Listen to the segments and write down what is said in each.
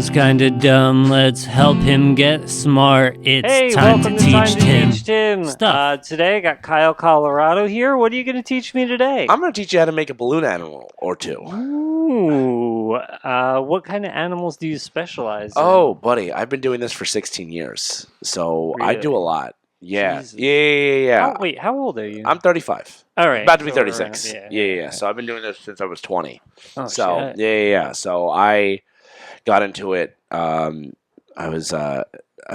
sounds kinda dumb. Let's help him get smart. It's time to teach Tim. Stuff. Today I got Kyle Colorado here. What are you going to teach me today? I'm going to teach you how to make a balloon animal or two. Ooh. What kind of animals do you specialize in? Oh, buddy, I've been doing this for 16 years, so I do a lot. Yeah. Jesus. Yeah. Oh, wait, how old are you? I'm 35. All right. About to be so 36. around- Yeah. So I've been doing this since I was 20. Oh, So, shit. yeah. So I got into it. I was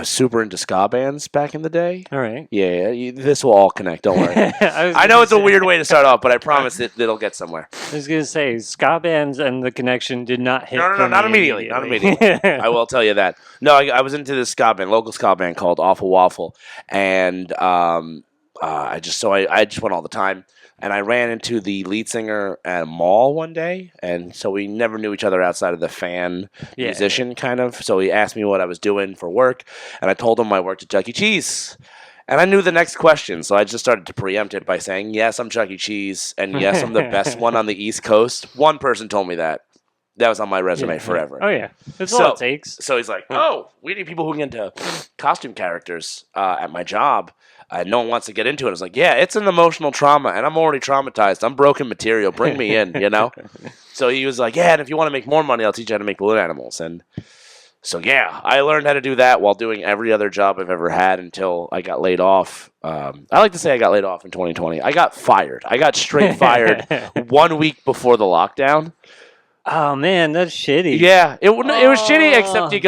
super into ska bands back in the day. All right. Yeah, this will all connect. Don't worry. I I know it's a weird way to start off, but I promise it'll get somewhere. I was going to say, ska bands and the connection did not hit No, for not me immediately. Not immediately. I will tell you that. No, I was into this ska band, local ska band called Awful Waffle, and I just went all the time. And I ran into the lead singer at a mall one day, and so we never knew each other outside of the fan musician kind of. So he asked me what I was doing for work, and I told him I worked at Chuck E. Cheese. And I knew the next question, so I just started to preempt it by saying, yes, I'm Chuck E. Cheese, and yes, I'm the best one on the East Coast. One person told me that. That was on my resume forever. Oh, yeah. That's all it takes. So he's like, oh, we need people who can get into costume characters at my job. No one wants to get into it. I was like, yeah, it's an emotional trauma, and I'm already traumatized. I'm broken material. Bring me in, So he was like, yeah, and if you want to make more money, I'll teach you how to make balloon animals. And so, yeah, I learned how to do that while doing every other job I've ever had until I got laid off. I like to say I got laid off in 2020. I got fired. I got straight fired 1 week before the lockdown. Oh, man, that's shitty. Yeah, it was shitty, except you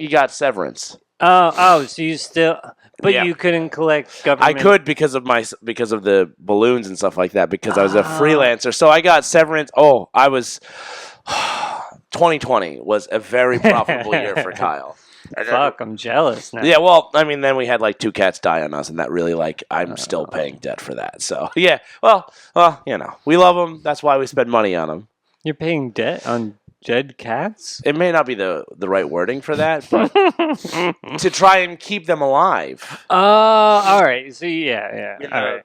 got severance. So you still... But Yeah. you couldn't collect government... I could because of the balloons and stuff like that because I was a freelancer. So I got severance. 2020 was a very profitable year for Kyle. Fuck, I'm jealous now. Yeah, well, I mean, then we had like 2 cats die on us, and that really I'm still paying debt for that. So yeah, well, we love them. That's why we spend money on them. You're paying debt on dead cats? It may not be the right wording for that, but to try and keep them alive. All right. So yeah. All right.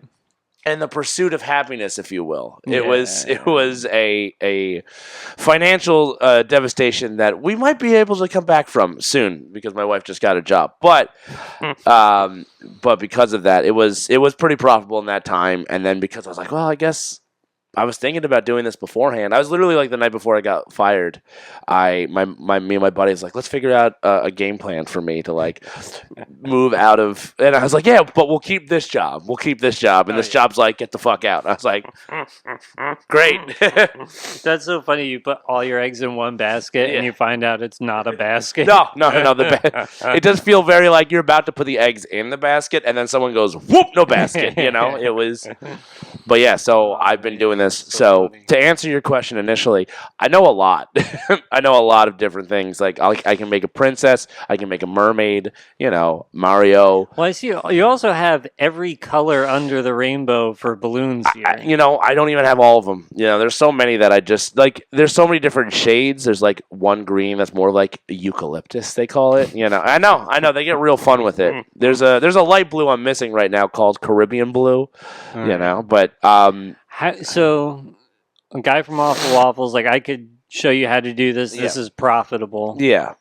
And the pursuit of happiness, if you will. It was a financial devastation that we might be able to come back from soon because my wife just got a job. But because of that, it was pretty profitable in that time. And then because I was like, well, I guess I was thinking about doing this beforehand. I was literally like the night before I got fired. Me and my buddies like, let's figure out a game plan for me to like move out of. And I was like, yeah, but we'll keep this job. And this job's like, get the fuck out. And I was like, great. That's so funny. You put all your eggs in one basket and you find out it's not a basket. No. It does feel very like you're about to put the eggs in the basket, and then someone goes, whoop, no basket. It was. But yeah, so I've been doing this. So to answer your question initially, I know a lot. I know a lot of different things. Like I can make a princess, I can make a mermaid, Mario. Well, I see you also have every color under the rainbow for balloons here. I don't even have all of them. There's so many that I just like. There's so many different shades. There's like one green that's more like eucalyptus, they call it. I know. They get real fun with it. There's a light blue I'm missing right now called Caribbean blue. But so a guy from Awful Waffles, like I could show you how to do this. This is profitable. Yeah.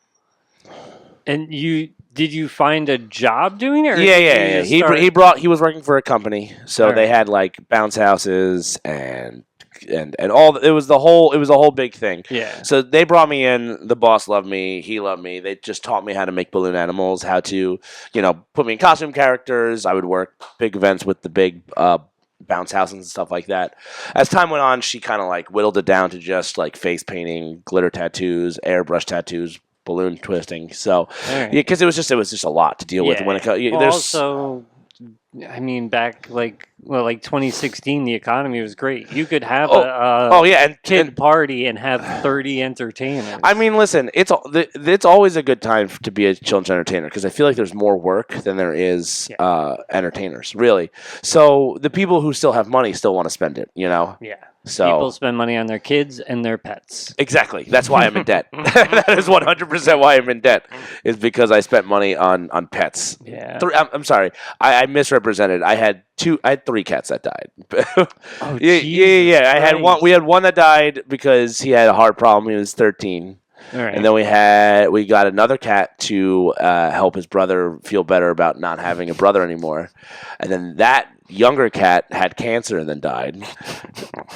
And did you find a job doing it? Or Yeah. He was working for a company, so they had like bounce houses and all. It was a whole big thing. Yeah. So they brought me in. The boss loved me. He loved me. They just taught me how to make balloon animals, how to put me in costume characters. I would work big events with the big bounce houses and stuff like that. As time went on, she kind of like whittled it down to just like face painting, glitter tattoos, airbrush tattoos, balloon twisting. So because it was just a lot to deal with when it comes. Also, I mean, back like 2016, the economy was great. You could have a kid party and have 30 entertainers. I mean, listen, it's always a good time to be a children's entertainer because I feel like there's more work than there is entertainers, really. So the people who still have money still want to spend it, Yeah. So people spend money on their kids and their pets. Exactly. That's why I'm in debt. That is 100% why I'm in debt. Is because I spent money on pets. Yeah. I'm sorry. I misrepresented. I had 3 cats that died. Oh, yeah. I had one. We had one that died because he had a heart problem. He was 13. Right. And then we got another cat to help his brother feel better about not having a brother anymore. And then that younger cat had cancer and then died.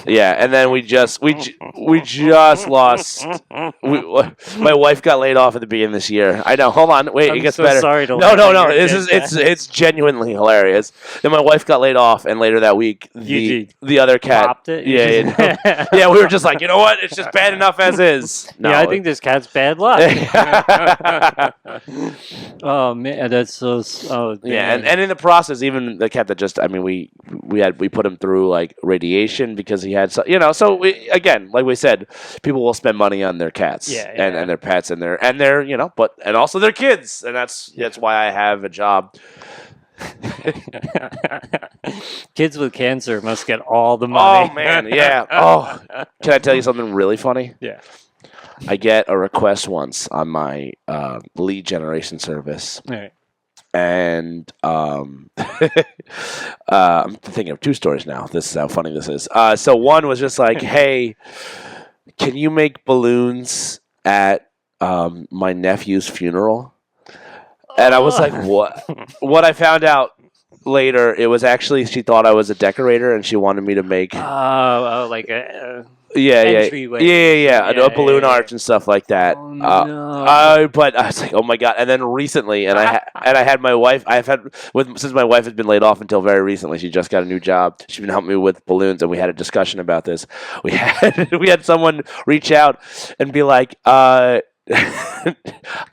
Yeah, and then we just lost. My wife got laid off at the beginning of this year. I know. Hold on, wait, it gets better. Sorry to no. It's genuinely hilarious. Then my wife got laid off, and later that week, the other cat. Popped it? Yeah, we were just like, you know what? It's just bad enough as is. No, yeah, I think this cat's bad luck. Oh man, that's so. Oh, yeah, and in the process, even the cat that just, I mean, we put him through like radiation because he had, so again, like we said, people will spend money on their cats, and their pets and their and also their kids, and that's why I have a job. Kids with cancer must get all the money. Oh man, yeah. Oh, can I tell you something really funny? Yeah. I get a request once on my lead generation service. All right. And I'm thinking of two stories now. This is how funny this is. So one was just like, hey, can you make balloons at my nephew's funeral? And I was like, what? What I found out later, it was actually she thought I was a decorator and she wanted me to make like a entryway. A balloon arch and stuff like that. Oh, no. But I was like, oh my god! And then recently, and I had my wife. Since my wife has been laid off until very recently. She just got a new job. She's been helping me with balloons, and we had a discussion about this. We had someone reach out and be like, God,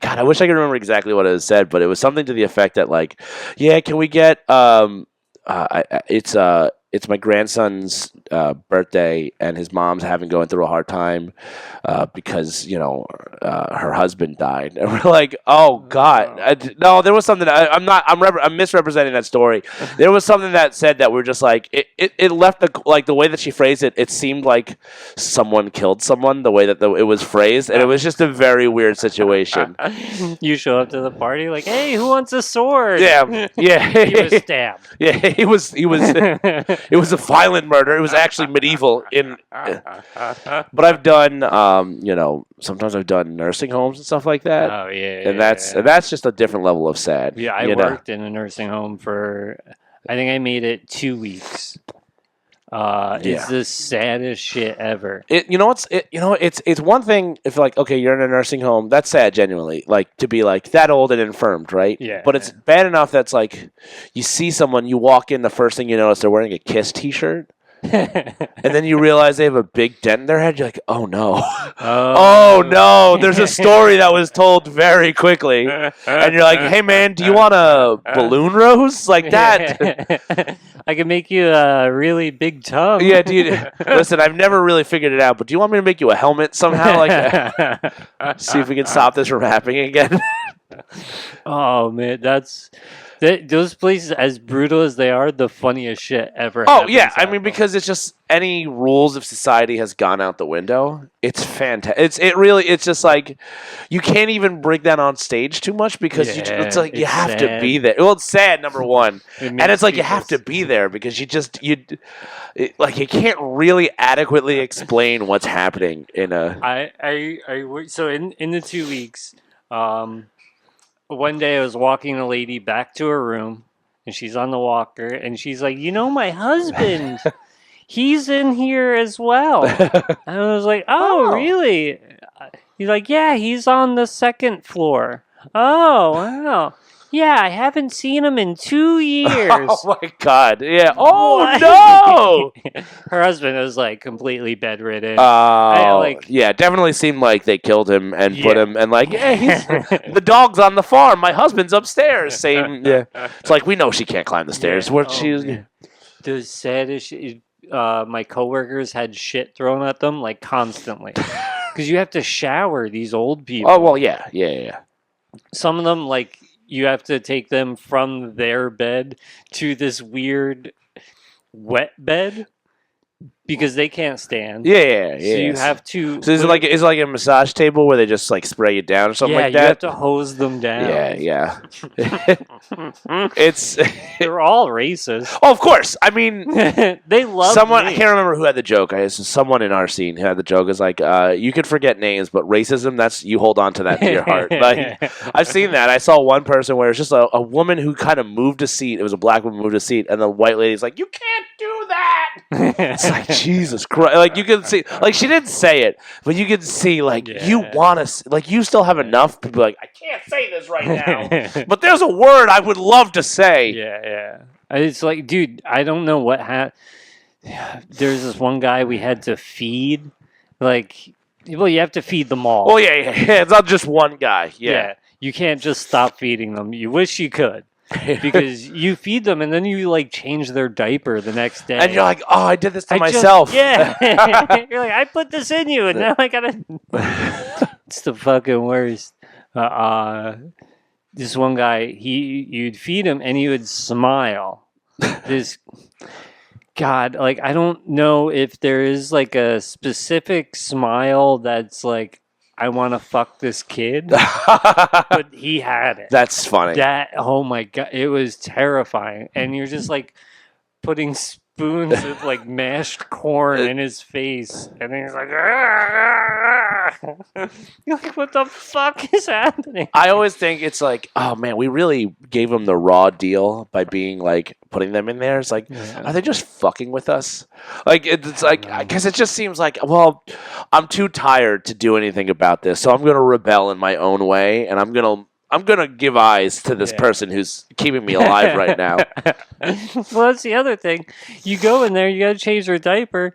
I wish I could remember exactly what it said, but it was something to the effect that, like, yeah, can we get it's my grandson's birthday, and his mom's going through a hard time because her husband died, and we're like, oh god, no, there was something. I'm misrepresenting that story. There was something that said that we're just like it left the way that she phrased it. It seemed like someone killed someone. The way that it was phrased, and it was just a very weird situation. You show up to the party like, hey, who wants a sword? Yeah. He was stabbed. Yeah, he was. It was a violent murder. It was actually medieval. But I've done, sometimes I've done nursing homes and stuff like that. Oh yeah, and that's just a different level of sad. Yeah, I worked in a nursing home for, I think I made it 2 weeks. It's the saddest shit ever. It's one thing if like, okay, you're in a nursing home, that's sad genuinely, like to be like that old and infirmed, right? Yeah. But it's bad enough that's like you see someone, you walk in, the first thing you notice they're wearing a KISS t-shirt. And then you realize they have a big dent in their head. You're like, oh no. Oh no. There's a story that was told very quickly. And you're like, hey man, do you want a balloon rose? Like that. I can make you a really big tongue. Yeah, dude. Listen, I've never really figured it out, but do you want me to make you a helmet somehow? Like, see if we can stop this from happening again. Oh man, those places, as brutal as they are, the funniest shit ever. Oh yeah, I mean, because it's just any rules of society has gone out the window. It's fantastic. It's just like you can't even bring that on stage too much because it's like you have sad. To be there. Well, it's sad, number one, and it's like you have to be there because you can't really adequately explain what's happening in a. So in the 2 weeks. One day I was walking a lady back to her room, and she's on the walker, and she's like, my husband, he's in here as well. And I was like, oh, really? He's like, yeah, he's on the second floor. Oh, wow. Yeah, I haven't seen him in 2 years. Oh, my God. Yeah. Oh, no! Her husband was, like, completely bedridden. Yeah, definitely seemed like they killed him and put him, and like, yeah, the dog's on the farm. My husband's upstairs. Same, yeah. It's like, we know she can't climb the stairs. The saddest shit, my coworkers had shit thrown at them, like, constantly. Because you have to shower these old people. Oh, well, yeah. Some of them, like... You have to take them from their bed to this weird wet bed. because they can't stand. Yeah. So you have to. So is it like a massage table where they just like spray you down or something like that? Yeah, you have to hose them down. Yeah. It's They're all racist. Oh, of course. I mean, they love someone. me. I can't remember who had the joke. Someone in our scene who had the joke. Is like, you can forget names, but racism. That's you hold on to that in your heart. Like, I've seen that. I saw one person where it's just a woman who kind of moved a seat. It was a black woman moved a seat, and the white lady's like, "You can't do that." It's like Jesus Christ. Like you can see, like she didn't say it, but you can see, like you want to, like you still have enough to be like, I can't say this right now, but there's a word I would love to say. Yeah. It's like, dude, I don't know what there's this one guy we had to feed. Like, well, you have to feed them all. Oh, yeah. It's not just one guy. Yeah. You can't just stop feeding them. You wish you could. Because you feed them and then you, like, change their diaper the next day. And you're like, oh, I did this to myself. You're like, I put this in you and now I gotta... It's the fucking worst. This one guy, you'd feed him and he would smile. God, like, I don't know if there is like a specific smile that's like, I want to fuck this kid, but he had it. That's funny. Oh my God, it was terrifying. And you're just like putting spoons of like mashed corn in his face, and then he's like, you're like, what the fuck is happening? I always think it's like, oh man, we really gave them the raw deal by being like putting them in there. It's like, are they just fucking with us? Like it's like, because it just seems like, well, I'm too tired to do anything about this, so I'm gonna rebel in my own way, and I'm gonna give eyes to this person who's keeping me alive right now. Well, that's the other thing. You go in there, you got to change their diaper.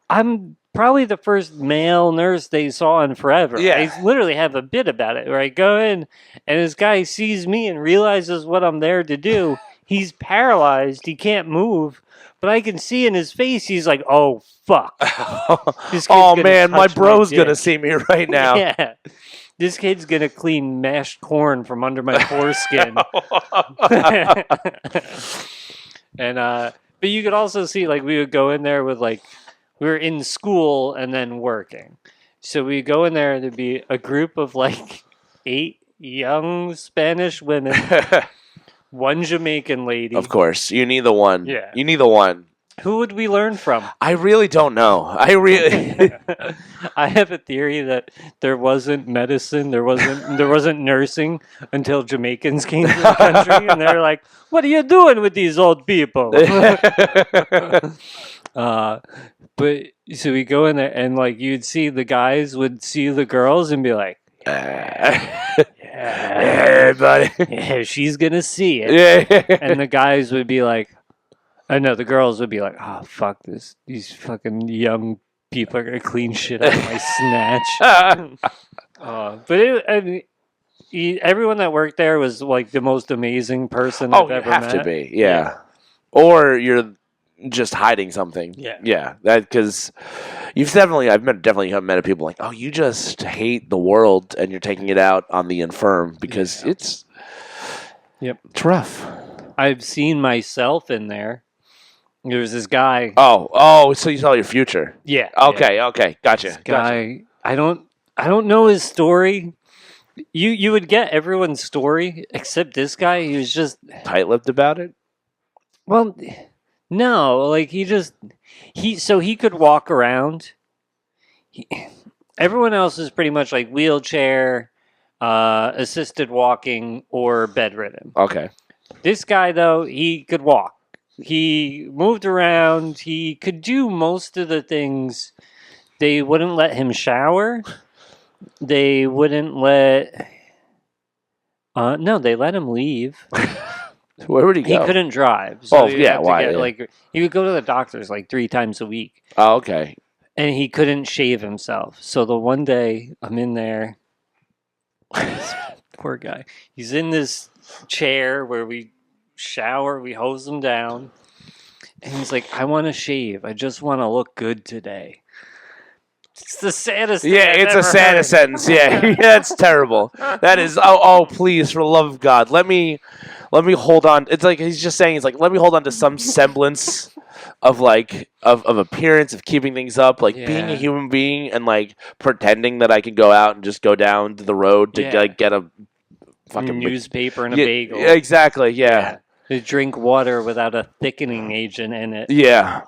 I'm probably the first male nurse they saw in forever. Yeah. I literally have a bit about it where I go in and this guy sees me and realizes what I'm there to do. He's paralyzed. He can't move. But I can see in his face, he's like, oh, fuck. Oh, man, my bro's going to see me right now. Yeah. This kid's going to clean mashed corn from under my foreskin. And, but you could also see, like, we would go in there with, like, we were in school and then working. So we go in there, there'd be a group of, like, 8 young Spanish women, 1 Jamaican lady. Of course. You need the one. Yeah. You need the one. Who would we learn from? I really don't know. I have a theory that there wasn't medicine, there wasn't nursing until Jamaicans came to the country, and they're like, "What are you doing with these old people?" But so we go in there, and like you'd see the guys would see the girls and be like, "Yeah, buddy. Yeah, she's gonna see it." Yeah. And the guys would be like, I know the girls would be like, "Oh fuck this! These fucking young people are gonna clean shit out of my snatch." Everyone that worked there was like the most amazing person I've ever met. Oh, you have to be, yeah. Or you're just hiding something. Yeah. That because I've definitely met people like, oh, you just hate the world and you're taking it out on the infirm because it's rough. I've seen myself in there. There was this guy. Oh, so you saw your future. Yeah. Okay, gotcha. This guy, I don't know his story. You would get everyone's story except this guy. He was just tight-lipped about it. Well, no, like he could walk around. Everyone else is pretty much like wheelchair, assisted walking, or bedridden. Okay. This guy though, he could walk. He moved around. He could do most of the things. They wouldn't let him shower. They wouldn't let... no, they let him leave. Where would he go? He couldn't drive. So why? Like, he would go to the doctors like 3 times a week. Oh, okay. And he couldn't shave himself. So the one day I'm in there... Poor guy. He's in this chair where we shower, we hose him down, and he's like, I want to shave. I just want to look good today. It's the saddest. Yeah, thing it's I've a ever saddest heard. sentence. Yeah, that's terrible. That is. Oh, please, for the love of God, let me hold on. It's like he's just saying. It's like let me hold on to some semblance of like of appearance of keeping things up, like being a Yeah. human being and like pretending that I can go out and just go down to the road to like get a fucking newspaper and a yeah, bagel. Yeah, exactly. Yeah. To drink water without a thickening agent in it. Yeah.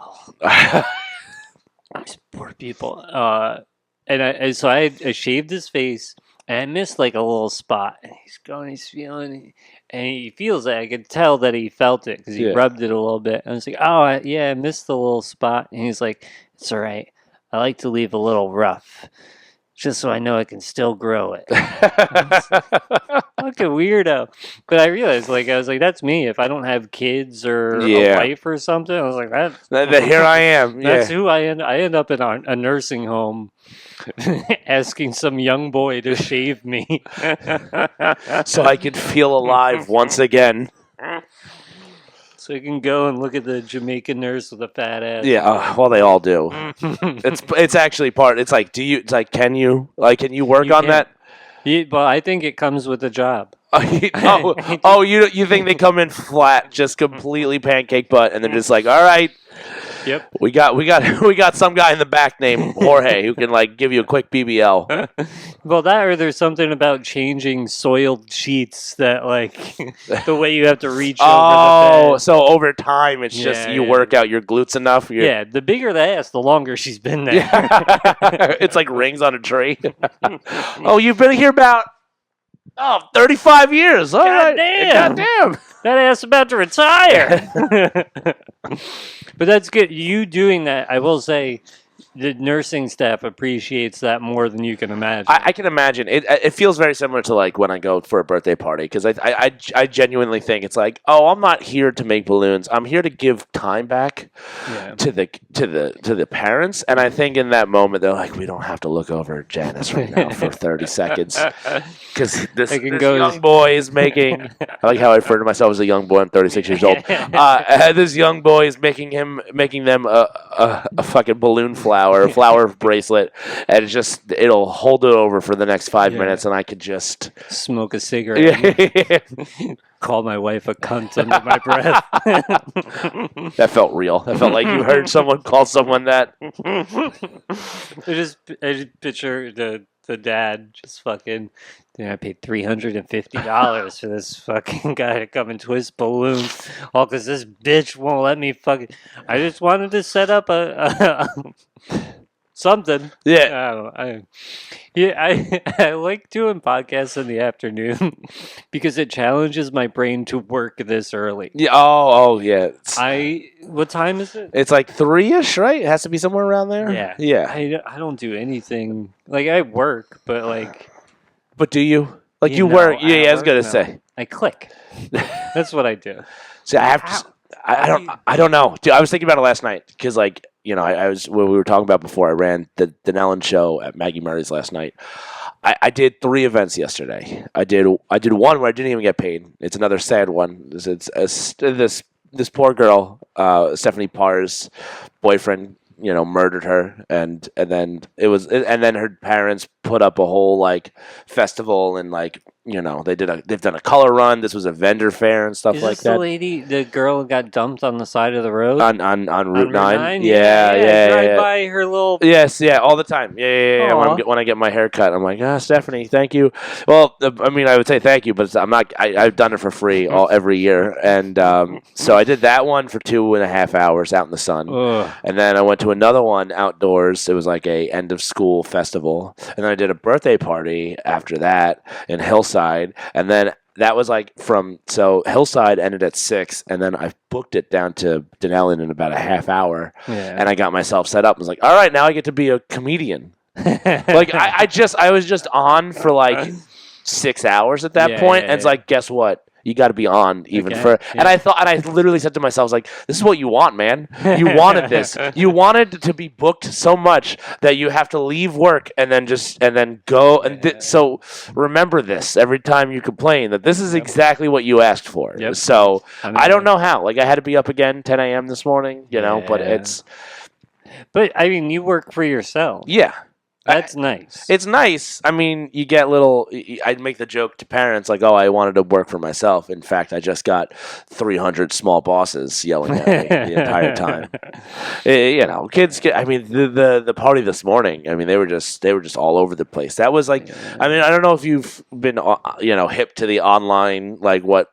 These poor people. So I shaved his face, and I missed like a little spot. And he's feeling, and he feels it. I could tell that he felt it because he rubbed it a little bit. I was like, oh, I missed the little spot. And he's like, it's all right. I like to leave a little rough, just so I know I can still grow it. Fucking weirdo. But I realized, I was like, that's me. If I don't have kids or a wife or something, I was like, here I am. That's who I end. I end up in a nursing home, asking some young boy to shave me, so I could feel alive once again. So you can go and look at the Jamaican nurse with a fat ass. Yeah, well, they all do. It's actually part. It's like, can you work on that? Yeah, but I think it comes with the job. You think they come in flat, just completely pancake butt, and they're just like, all right. Yep. We got some guy in the back named Jorge who can give you a quick BBL. Well, that or there's something about changing soiled sheets that the way you have to reach over the bed. So over time it's just you work out your glutes enough. Yeah, the bigger the ass, the longer she's been there. Yeah. It's like rings on a tree. Oh, you've been here about 35 years. All right. Goddamn. That ass about to retire. But that's good. You doing that, I will say, the nursing staff appreciates that more than you can imagine. I can imagine. It feels very similar to when I go for a birthday party because I genuinely think it's like, oh, I'm not here to make balloons. I'm here to give time back to the parents. And I think in that moment they're like, we don't have to look over at Janice right now for 30 seconds because this young boy is making. I like how I refer to myself as a young boy. I'm 36 years old. This young boy is making them a fucking balloon flower. A flower bracelet, and it'll hold it over for the next 5 minutes, and I could just smoke a cigarette. Call my wife a cunt under my breath. That felt real. That felt like you heard someone call someone that. I just picture the dad just fucking. I paid $350 for this fucking guy to come and twist balloons, all because this bitch won't let me fucking. I just wanted to set up a something. Yeah. I like doing podcasts in the afternoon because it challenges my brain to work this early. Yeah. Oh yeah. What time is it? It's like 3-ish, right? It has to be somewhere around there. Yeah. Yeah. I don't do anything. I work, but But do you? You work? Yeah, I was gonna say. I click. That's what I do. See, I have to. I don't know. Dude, I was thinking about it last night because I was what we were talking about before. I ran the Nellen show at Maggie Murray's last night. I did 3 events yesterday. I did one where I didn't even get paid. It's another sad one. This poor girl, Stephanie Parr's boyfriend, murdered her, and then her parents put up a whole festival and they've done a color run. This was a vendor fair and stuff like that. The girl got dumped on the side of the road on Route 9. Yeah. Drive by her little. Yes, all the time. Yeah. When I get my hair cut, I'm like, Stephanie, thank you. Well, I mean, I would say thank you, but I'm not. I've done it for free every year, and so I did that one for 2.5 hours out in the sun, and then I went to another one outdoors. It was like a end of school festival, and then I did a birthday party after that in Hillside. And then that was so Hillside ended at 6, and then I booked it down to Denellen in about a half hour, and I got myself set up. I was like, all right, now I get to be a comedian. I was just on for 6 hours at that point, and it's like, guess what? You got to be on even for. And I literally said to myself, this is what you want, man. You wanted this. You wanted to be booked so much that you have to leave work and then go. And so remember this every time you complain that this is exactly what you asked for. Yep. So I don't know how. I had to be up again 10 a.m. this morning, but it's. But I mean, you work for yourself. Yeah. That's nice. It's nice. I mean, you get little. I'd make the joke to parents like, "Oh, I wanted to work for myself." In fact, I just got 300 small bosses yelling at me the entire time. Kids get. I mean, the party this morning. I mean, they were just all over the place. That was like. I mean, I don't know if you've been hip to the online like what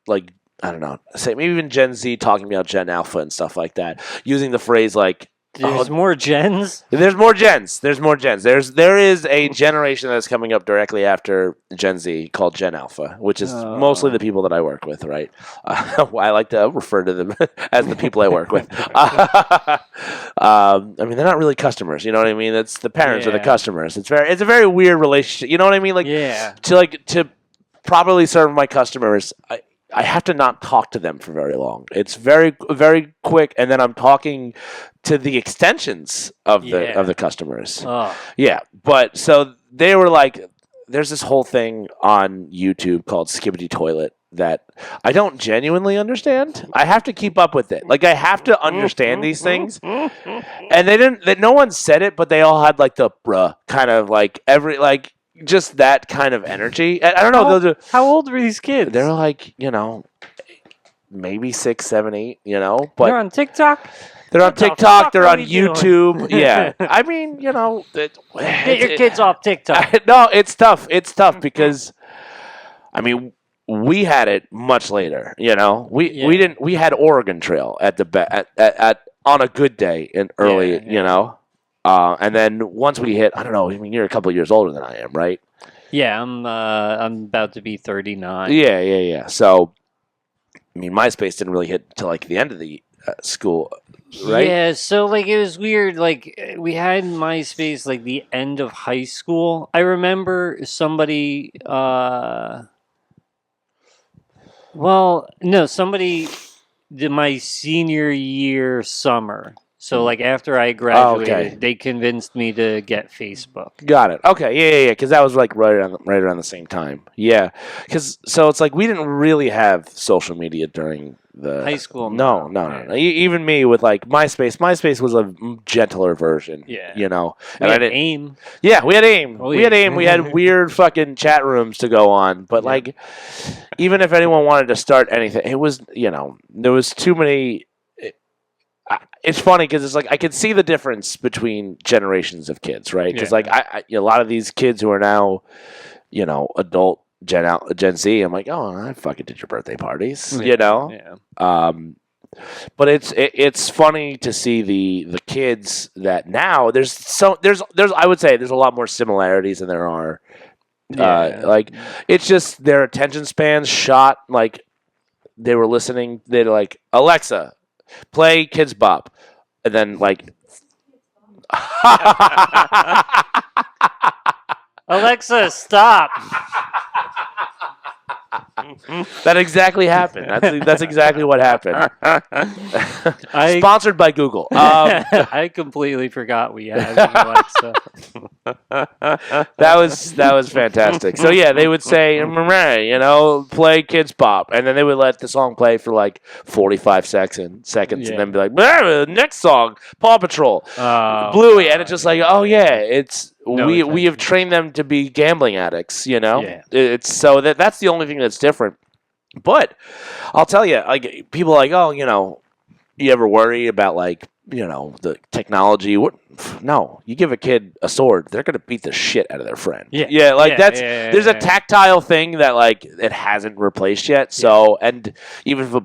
like. I don't know. Say maybe even Gen Z talking about Gen Alpha and stuff like that, using the phrase like. There's more gens? There's more gens. There is a generation that's coming up directly after Gen Z called Gen Alpha, which is mostly the people that I work with, right? I like to refer to them as the people I work with. I mean, they're not really customers, you know what I mean? It's the parents are the customers. It's a very weird relationship, you know what I mean? Like to properly serve my customers, I have to not talk to them for very long. It's very, very quick, and then I'm talking to the extensions of the customers. Oh. Yeah, but so they were like, there's this whole thing on YouTube called Skibbity Toilet that I don't genuinely understand. I have to keep up with it. Like I have to understand these things, and they didn't. No one said it, but they all had like the bruh kind of like just that kind of energy. I don't know. How old were these kids? They're like, maybe 6, 7, 8, but they're on TikTok? They're on TikTok. They're on YouTube. Yeah. I mean, get your kids off TikTok. No, it's tough. It's tough because, I mean, we had it much later, We had Oregon Trail at on a good day in early, and then once we hit, I don't know. I mean, you're a couple of years older than I am, right? Yeah, I'm about to be 39. Yeah. So, I mean, MySpace didn't really hit till like the end of the school, right? Yeah. So like it was weird. Like we had MySpace like the end of high school. I remember somebody. Somebody did my senior year summer. So, like, after I graduated, they convinced me to get Facebook. Got it. Okay, yeah, because that was, like, right around the same time. Yeah, so it's like we didn't really have social media during the... High school? No. Even me with, like, MySpace. MySpace was a gentler version, And we had AIM. Yeah, we had AIM. Oh, we had AIM. We had weird fucking chat rooms to go on. But, like, even if anyone wanted to start anything, it was, there was too many... It's funny because it's like I can see the difference between generations of kids, right? Because like I a lot of these kids who are now, adult Gen Z, I'm like, oh, I fucking did your birthday parties, Yeah. But it's funny to see the kids that now there's I would say there's a lot more similarities than there are. Like it's just their attention spans shot. Like they were listening, they're like, Alexa, play Kids Bop. And then, like... Alexa, stop! That exactly happened. That's exactly what happened. Sponsored by Google. I completely forgot we had Alexa. That was fantastic. So yeah, they would say, play Kids Pop, and then they would let the song play for like 45 seconds, and then be like, next song, Paw Patrol, Bluey, and it's just like, oh yeah, it's. We have trained them to be gambling addicts, It's so that's the only thing that's different. But I'll tell you, like people are like, oh, you ever worry about like, the technology? No, you give a kid a sword, they're gonna beat the shit out of their friend. There's a tactile thing that like it hasn't replaced yet. So and even if a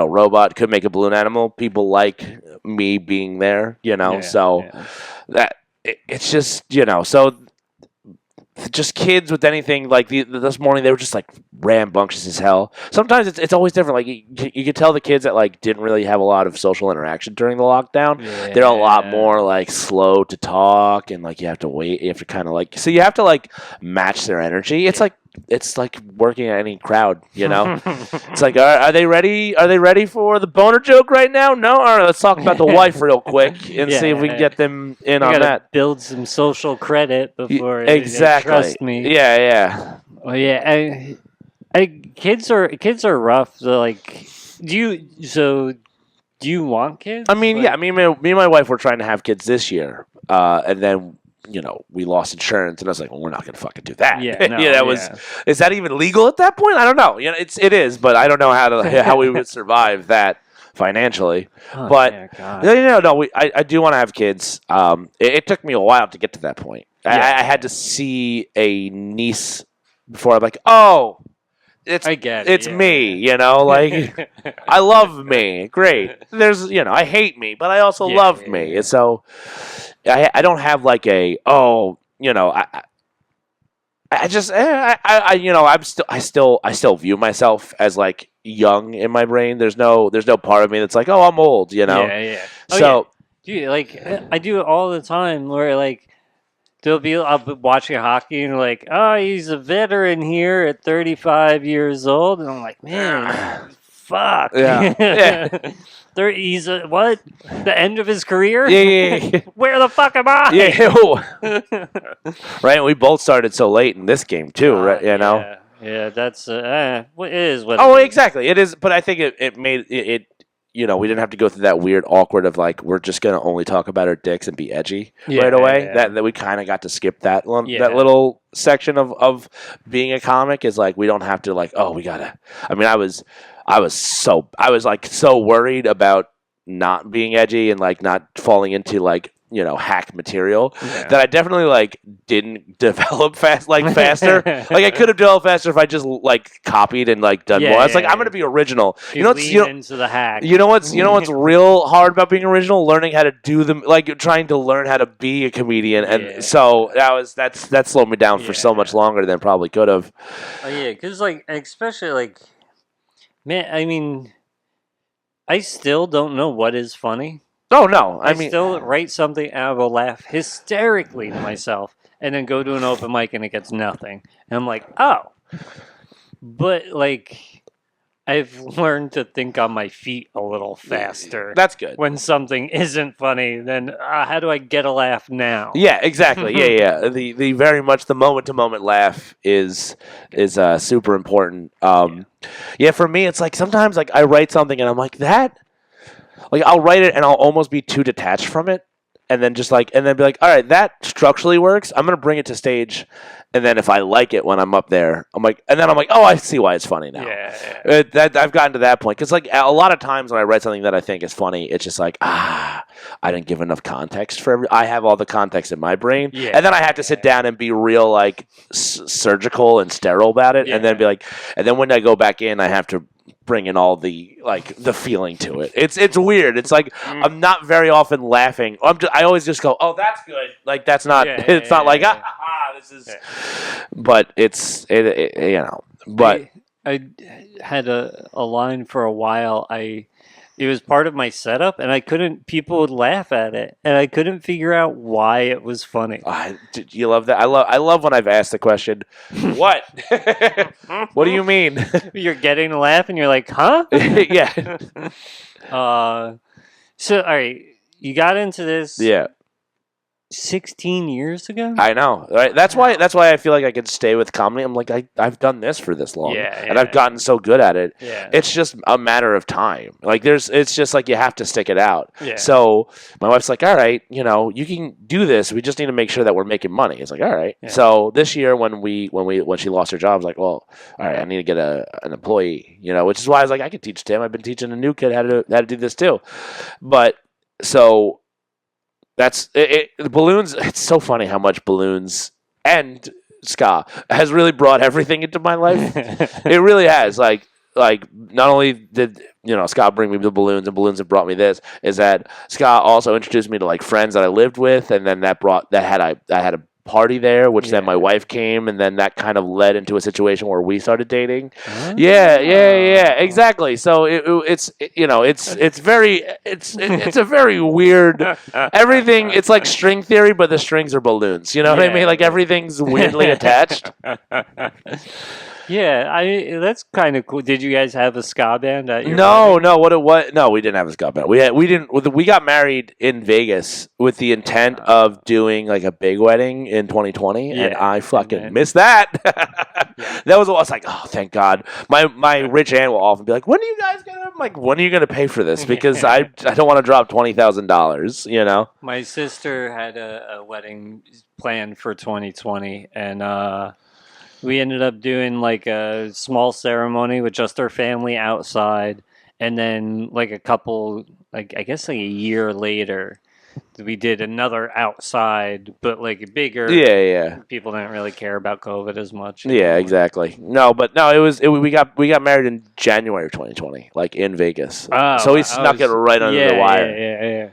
robot could make a balloon animal, people like me being there, that. It's just, so just kids with anything like this morning, they were just like rambunctious as hell. Sometimes it's always different. Like you could tell the kids that like didn't really have a lot of social interaction during the lockdown. Yeah. They're a lot more like slow to talk and like you have to wait. You have to kind of like, so you have to like match their energy. It's like working at any crowd, It's like, are they ready? Are they ready for the boner joke right now? No? All right, let's talk about the wife real quick and see if we can get them in on that. Build some social credit before they trust me. Yeah. Well, yeah. Kids are rough. So, like, do you want kids? I mean, me and my wife were trying to have kids this year, and then we lost insurance, and I was like, well, we're not gonna fucking do that. Yeah, no, that was. Is that even legal at that point? I don't know. It is, but I don't know how we would survive that financially. Oh, but yeah, God. no, I do want to have kids. It took me a while to get to that point. I had to see a niece before I'm like, oh. I get it's me, like I love me. Great. There's, I hate me, but I also love me. And so I don't have like I just I still view myself as like young in my brain. There's no part of me that's like, oh, I'm old, Yeah. So dude, like I do it all the time where like I'll be watching hockey and like, oh, he's a veteran here at 35 years old, and I'm like, man, fuck. Yeah. He's what? The end of his career? Yeah. Where the fuck am I? Yeah. Right. We both started so late in this game too, right? Yeah. That's what is what. Oh, it is. exactly. It is, but I think it made it. We didn't have to go through that weird, awkward of like we're just gonna only talk about our dicks and be edgy right away. Yeah. That we kind of got to skip that little section of being a comic is like we don't have to like we gotta. I mean, I was like so worried about not being edgy and like not falling into like hack material that I definitely like didn't develop faster. Like I could have developed faster if I just like copied and like done more. I was like, I'm gonna be original. Into the hack. What's real hard about being original? Learning how to do them, like trying to learn how to be a comedian, and so that slowed me down for so much longer than probably could have. Oh yeah, because like especially like, man, I mean, I still don't know what is funny. Oh no! I still write something and I will laugh hysterically to myself, and then go to an open mic and it gets nothing, and I'm like, oh. But like, I've learned to think on my feet a little faster. That's good. When something isn't funny, then how do I get a laugh now? Yeah, exactly. Yeah. The very much the moment to moment laugh is super important. For me, it's like sometimes like I write something and I'm like that. Like I'll write it and I'll almost be too detached from it, and then be like, all right, that structurally works. I'm gonna bring it to stage, and then if I like it when I'm up there, I'm like, oh, I see why it's funny now. Yeah. I've gotten to that point because like a lot of times when I write something that I think is funny, it's just like I didn't give enough context for I have all the context in my brain, and then I have to sit down and be real like surgical and sterile about it, and then be like, and then when I go back in, I have to bring in all the like the feeling to it. It's weird. It's like I'm not very often laughing. I always just go, oh, that's good. Like that's not. It's not like this is. But it's But I had a line for a while. It was part of my setup, and people would laugh at it, and I couldn't figure out why it was funny. You love that? I love when I've asked the question, what? What do you mean? You're getting a laugh, and you're like, huh? Yeah. So, all right, you got into this. Yeah. 16 years ago? I know, right? That's why I feel like I could stay with comedy. I'm like, I've done this for this long, and I've gotten so good at it. Yeah. It's just a matter of time. Like it's just like you have to stick it out. Yeah. So my wife's like, all right, you can do this. We just need to make sure that we're making money. It's like, all right. Yeah. So this year when she lost her job, I was like, well, all right, I need to get an employee. Which is why I was like, I could teach Tim. I've been teaching a new kid how to do this too, but so. That's it. Balloons. It's so funny how much balloons and ska has really brought everything into my life. It really has. Like not only did ska bring me the balloons, and balloons have brought me this. Is that ska also introduced me to like friends that I lived with, and then I had a party there, which then my wife came, and then that kind of led into a situation where we started dating. Oh. Yeah, exactly. So it's a very weird everything. It's like string theory, but the strings are balloons. You know what I mean? Like everything's weirdly attached. Yeah, that's kind of cool. Did you guys have a ska band at your wedding? No, we didn't have a ska band. We got married in Vegas with the intent of doing like a big wedding in 2020, and I fucking missed that. That was I was like, oh, thank God. My rich aunt will often be like, when are you guys gonna? I'm like, when are you gonna pay for this? Because I don't want to drop $20,000. My sister had a wedding planned for 2020, and we ended up doing like a small ceremony with just our family outside, and then like a couple, like I guess like a year later, we did another outside, but like bigger. Yeah. People didn't really care about COVID as much. Yeah, exactly. No, we got married in January of 2020, like in Vegas. So we snuck it right under the wire. Yeah.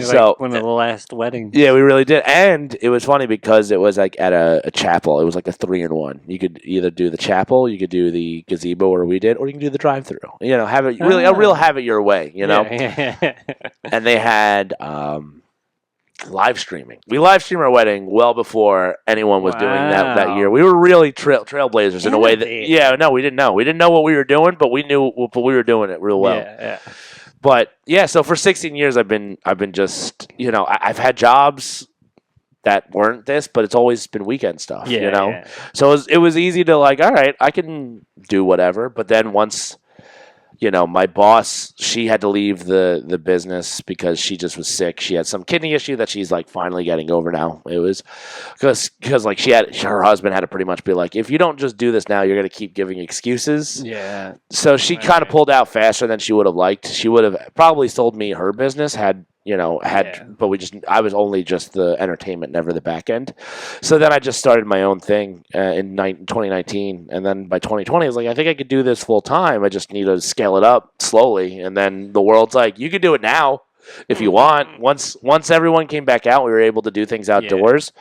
So like one of the last weddings. Yeah, we really did, and it was funny because it was like at a chapel. It was like a 3-in-1. You could either do the chapel, you could do the gazebo, or we did, or you can do the drive-through. You know, have it really a real have it your way. You know, and they had live streaming. We live streamed our wedding well before anyone was doing that year. We were really trailblazers in a way that we didn't know. We didn't know what we were doing, but we knew we were doing it real well. Yeah. But yeah, so for 16 years I've been just, you know, I've had jobs that weren't this, but it's always been weekend stuff, you know. Yeah. So it was easy to like, all right, I can do whatever. But then once, you know, my boss, she had to leave the business because she just was sick. She had some kidney issue that she's like finally getting over now. It was because like her husband had to pretty much be like, if you don't just do this now, you're going to keep giving excuses. Yeah. So she kind of pulled out faster than she would have liked. She would have probably sold me her business but I was only just the entertainment, never the back end. So then I just started my own thing in 2019. And then by 2020, I was like, I think I could do this full time. I just need to scale it up slowly. And then the world's like, you can do it now if you want. Once everyone came back out, we were able to do things outdoors.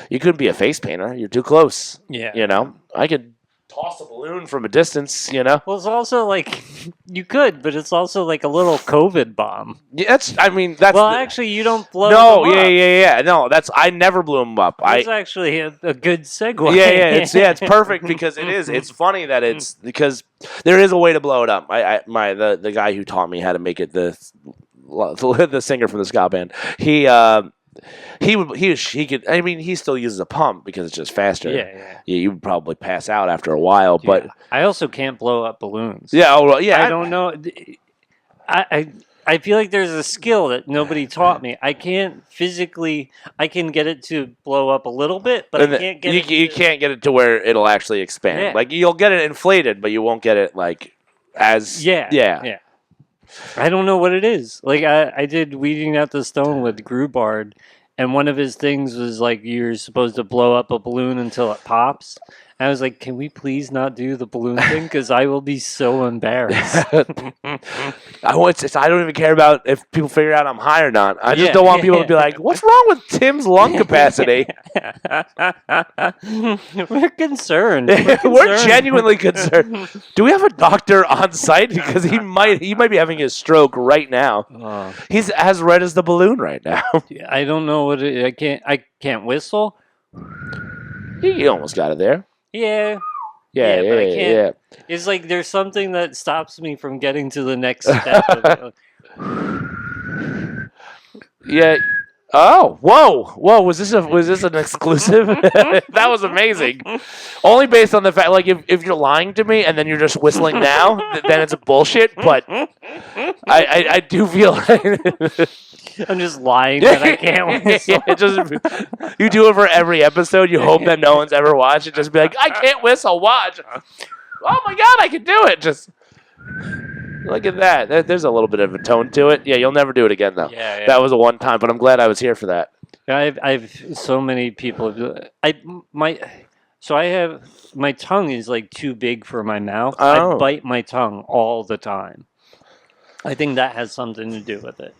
You couldn't be a face painter. You're too close. Yeah. You know, I could toss a balloon from a distance, you know? Well, it's also like, you could, but it's also like a little COVID bomb. Yeah, actually, you don't blow them up. Yeah. No, I never blew them up. That's actually a good segue. Yeah, it's perfect because it is. It's funny that it's, because there is a way to blow it up. The guy who taught me how to make it, the singer from the ska band, he could. I mean, he still uses a pump because it's just faster. Yeah. You would probably pass out after a while, but I also can't blow up balloons. Yeah. Oh, well, yeah. I don't know. I feel like there's a skill that nobody taught me. I can't physically. I can get it to blow up a little bit, but I can't get it. You can't get it to where it'll actually expand. Yeah. Like you'll get it inflated, but you won't get it like as. Yeah. I don't know what it is. Like I did Weeding Out the Stone with Grubard, and one of his things was like you're supposed to blow up a balloon until it pops. And I was like, can we please not do the balloon thing? Because I will be so embarrassed. I don't even care about if people figure out I'm high or not. I just don't want people to be like, what's wrong with Tim's lung capacity? We're concerned. We're genuinely concerned. Do we have a doctor on site? Because he might be having a stroke right now. He's as red as the balloon right now. I don't know what I can't whistle. You almost got it there. Yeah. But I can't. Yeah. It's like there's something that stops me from getting to the next step. Yeah. Oh, whoa! Was this an exclusive? That was amazing. Only based on the fact, like, if you're lying to me and then you're just whistling now, then it's bullshit. But I do feel like I'm just lying that I can't whistle. You do it for every episode. You hope that no one's ever watched it. Just be like, I can't whistle. Watch. Oh my god, I can do it. Just. Look at that. There's a little bit of a tone to it. Yeah, you'll never do it again, though. Yeah. That was a one time, but I'm glad I was here for that. I've so many people. My tongue is like too big for my mouth. Oh. I bite my tongue all the time. I think that has something to do with it.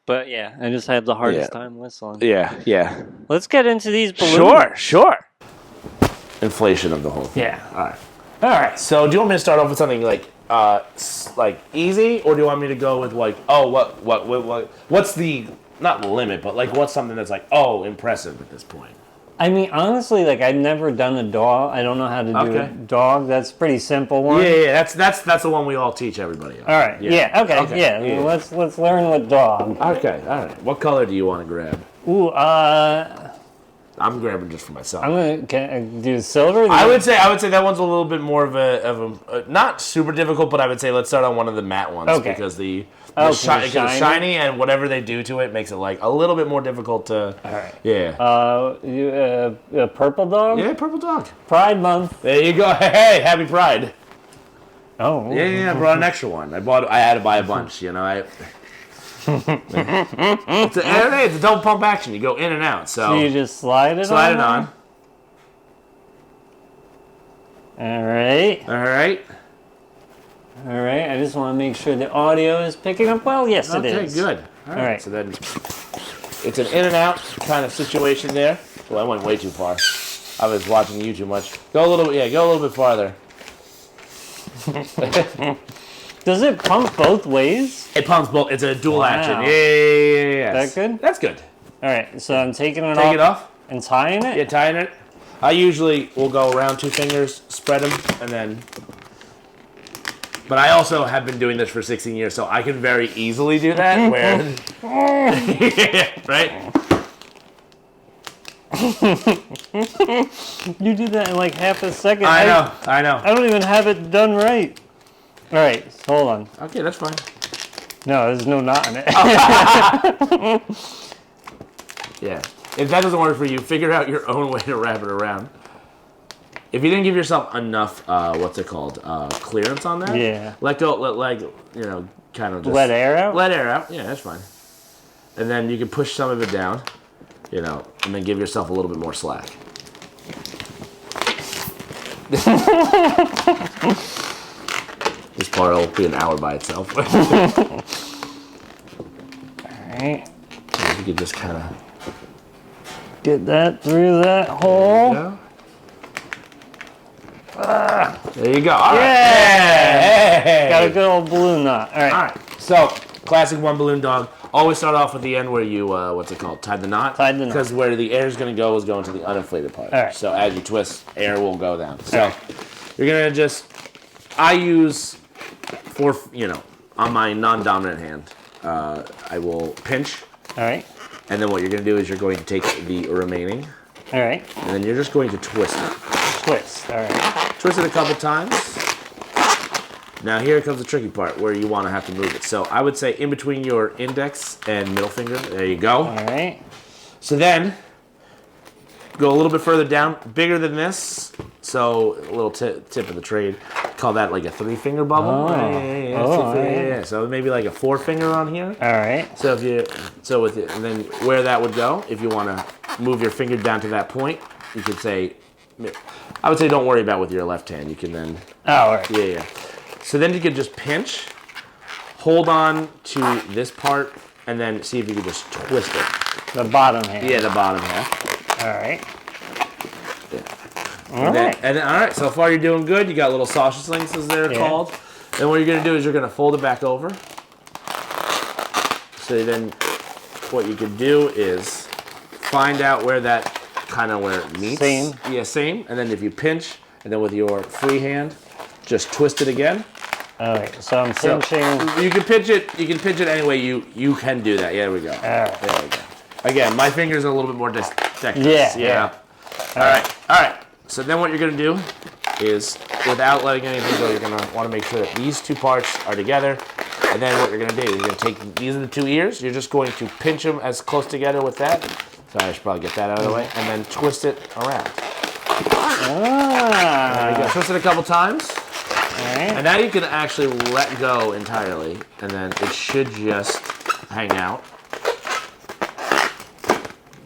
But yeah, I just have the hardest time whistling. Yeah. Let's get into these balloons. Sure. Inflation of the whole thing. Yeah. All right. So do you want me to start off with something like easy, or do you want me to go with like, what's the, not limit, but like what's something that's like, impressive at this point? I mean, honestly, like I've never done a dog. I don't know how to do a dog. That's a pretty simple one. Yeah. That's the one we all teach everybody on. All right. Yeah. Okay. Yeah. Let's learn with dog. Okay. All right. What color do you want to grab? Ooh. I'm grabbing just for myself. Can I do silver? I would say that one's a little bit more of a not super difficult, but I would say let's start on one of the matte ones because because it's shiny and whatever they do to it makes it like a little bit more difficult to. All right. Yeah. Purple dog. Yeah, purple dog. Pride month. There you go. Hey, happy Pride. Oh. Yeah. I brought an extra one. I had to buy a bunch. You know, it's a double pump action. You go in and out. So you just slide it on. All right. I just want to make sure the audio is picking up well. Yes, it is. Okay, good. All right. So then it's an in and out kind of situation there. Well, I went way too far. I was watching you too much. Go a little bit farther. Does it pump both ways? It pumps both. It's a dual action. Yeah. That good? That's good. All right, so I'm taking it off. Take it off. And tying it? Yeah, tying it. I usually will go around 2 fingers, spread them, and then... But I also have been doing this for 16 years, so I can very easily do that, where... right? You did that in like half a second. I know. I don't even have it done right. All right, so hold on. Okay, that's fine. No, there's no knot in it. Yeah. If that doesn't work for you, figure out your own way to wrap it around. If you didn't give yourself enough, clearance on that, let go, kind of just... Let air out? Let air out, yeah, that's fine. And then you can push some of it down, and then give yourself a little bit more slack. This part will be an hour by itself. All right. You could just kind of... Get that through that hole. There you go. All right. Hey. Got a good old balloon knot. All right. So, classic one balloon dog. Always start off with the end where you, tie the knot. Because where the air is going to go is going to the uninflated part. All right. So as you twist, air will go down. So you're going to I use, on my non-dominant hand, I will pinch. All right. And then what you're going to do is you're going to take the remaining. All right. And then you're just going to twist it. Twist. All right. Twist it a couple times. Now here comes the tricky part where you want to have to move it. So I would say in between your index and middle finger. There you go. All right. So then go a little bit further down, bigger than this. So a little tip of the trade. Call that like a 3-finger bubble. Oh. Yeah. So maybe like a 4-finger on here. All right. So and then where that would go, if you want to move your finger down to that point, you could say, I would say don't worry about with your left hand. You can then. Oh, all right. Yeah. So then you could just pinch, hold on to this part, and then see if you could just twist it. The bottom half. Yeah, the bottom half. All right. All right. So far you're doing good. You got little sausage links, as they're called. Then what you're gonna do is you're gonna fold it back over. So then, what you can do is find out where it meets. Same. Yeah, same. And then if you pinch, and then with your free hand, just twist it again. All right. So I'm pinching. You can pinch it. You can pinch it any way you can do that. Yeah, there we go. All right. There we go. Again, my fingers are a little bit more dexterous. Yeah. All right. So then what you're going to do is, without letting anything go, you're going to want to make sure that these 2 parts are together. And then what you're going to do is you're going to take, these are the 2 ears. You're just going to pinch them as close together with that. Sorry, I should probably get that out of the way. And then twist it around. There you go. Twist it a couple times. All right. And now you can actually let go entirely. And then it should just hang out.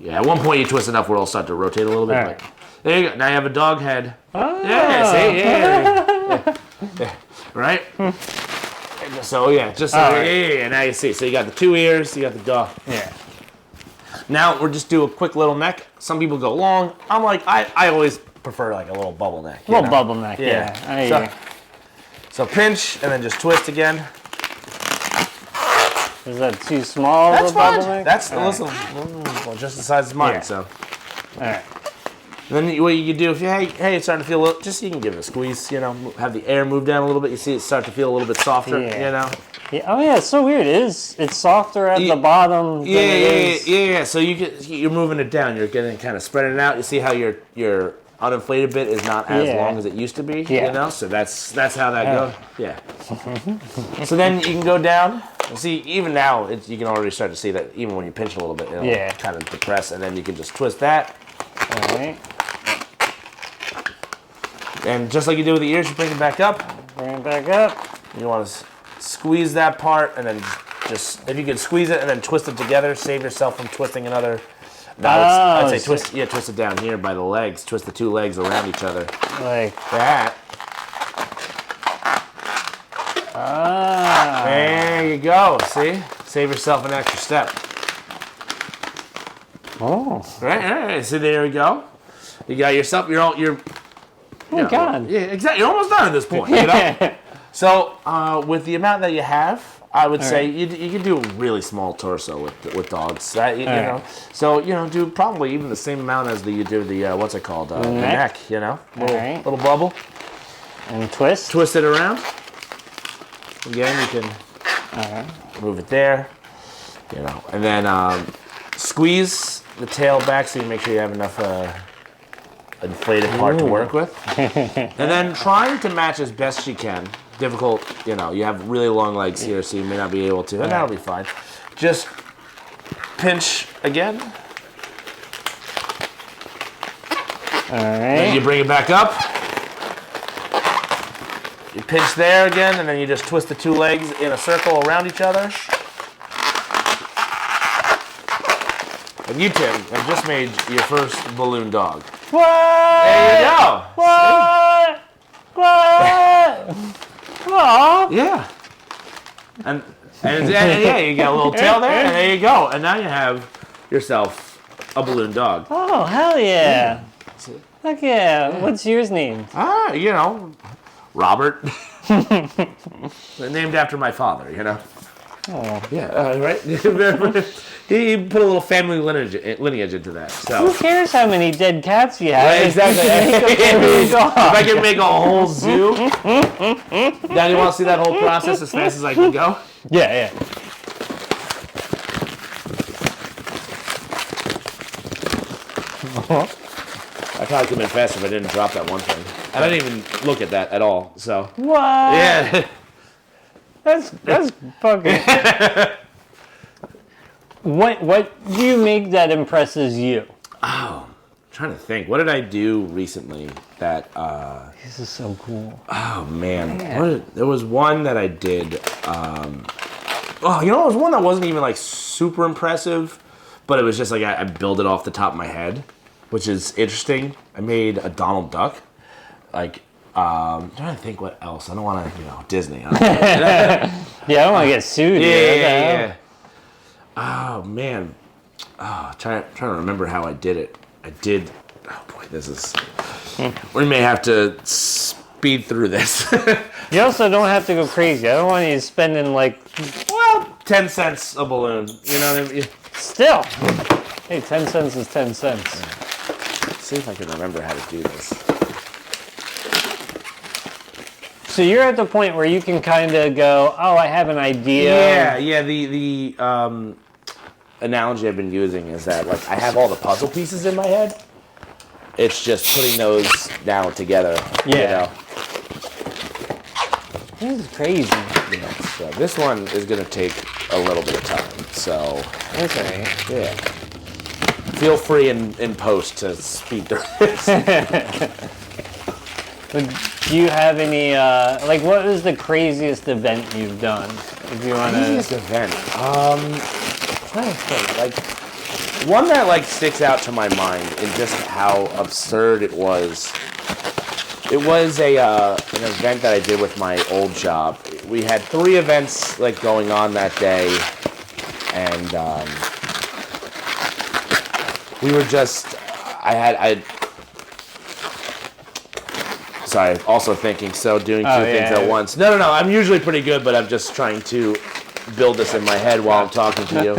Yeah, at one point you twist enough where it'll start to rotate a little bit. Right. There you go. Now you have a dog head. Oh. Yeah, see? Yeah. Right? So, yeah. Yeah. Now you see. So you got the 2 ears, you got the dog. Yeah. Now we'll just do a quick little neck. Some people go long. I'm like, I always prefer like a little bubble neck. Bubble neck, yeah. So pinch and then just twist again. Is that too small of a bubble neck? That's, listen, well, just the size of mine, so. All right. And then what you can do if hey, it's starting to feel a little, just you can give it a squeeze, have the air move down a little bit. You see it start to feel a little bit softer, Yeah. Oh yeah, it's so weird. It's softer at the bottom. Yeah. So you're moving it down. You're getting kind of spreading it out. You see how your uninflated bit is not as long as it used to be. Yeah. So that's how that goes. Yeah. So then you can go down. See, even now you can already start to see that even when you pinch a little bit, it'll kind of depress, and then you can just twist that. All right. And just like you do with the ears, you bring it back up. Bring it back up. You want to squeeze that part, and then just if you can squeeze it and then twist it together, save yourself from twisting another. I'd say twist it down here by the legs. Twist the two legs around each other. Like that. There you go. See? Save yourself an extra step. Oh. Right. So there we go. You got yourself. You're. Oh God. Yeah, exactly. You're almost done at this point. So with the amount that you have, I would say you can do a really small torso with dogs. So do probably even the same amount as you do the what's it called the neck. Little bubble. And twist. Twist it around. Again, you can move it there. And then squeeze the tail back so you make sure you have enough. Inflated part to work with, and then trying to match as best you can. Difficult, you have really long legs here, so you may not be able to, and that'll be fine. Just pinch again. All right. Then you bring it back up. You pinch there again, and then you just twist the two legs in a circle around each other. And you, Tim, have just made your first balloon dog. What? There you go. What? Aww. Yeah. And you got a little tail there, and there you go. And now you have yourself a balloon dog. Oh, hell yeah. Heck yeah. What's yours named? Robert. Named after my father, Oh. Yeah, right? He put a little family lineage into that. So. Who cares how many dead cats you have? Right, exactly. If I can make a whole zoo. Now you want to see that whole process as fast as I can go? Yeah. I probably could have been faster if I didn't drop that one thing. And I didn't even look at that at all, so. What? Yeah. That's fucking... What do you make that impresses you? Oh, I'm trying to think. What did I do recently that... This is so cool. Oh, man. There was one that I did... there was one that wasn't even, super impressive, but it was just, I built it off the top of my head, which is interesting. I made a Donald Duck. I'm trying to think what else. I don't want to, Disney. Yeah, I don't want to get sued. Yeah. Oh, man. Trying to remember how I did it. Oh, boy, this is... We may have to speed through this. You also don't have to go crazy. I don't want you spending 10 cents a balloon. You know what I mean? Still. Hey, 10 cents is 10 cents. Let's see if I can remember how to do this. So you're at the point where you can kind of go, oh, I have an idea. Yeah. The analogy I've been using is that I have all the puzzle pieces in my head. It's just putting those now together. Yeah. This is crazy. So this one is going to take a little bit of time. So That's all right. yeah. Feel free in post to speed through this. Do you have any, what was the craziest event you've done? If you want Craziest event? Trying to think. One that sticks out to my mind in just how absurd it was. It was an event that I did with my old job. We had 3 events going on that day, and we were just. Sorry, also thinking. So doing two things at once. No. I'm usually pretty good, but I'm just trying to build this in my head while I'm talking to you.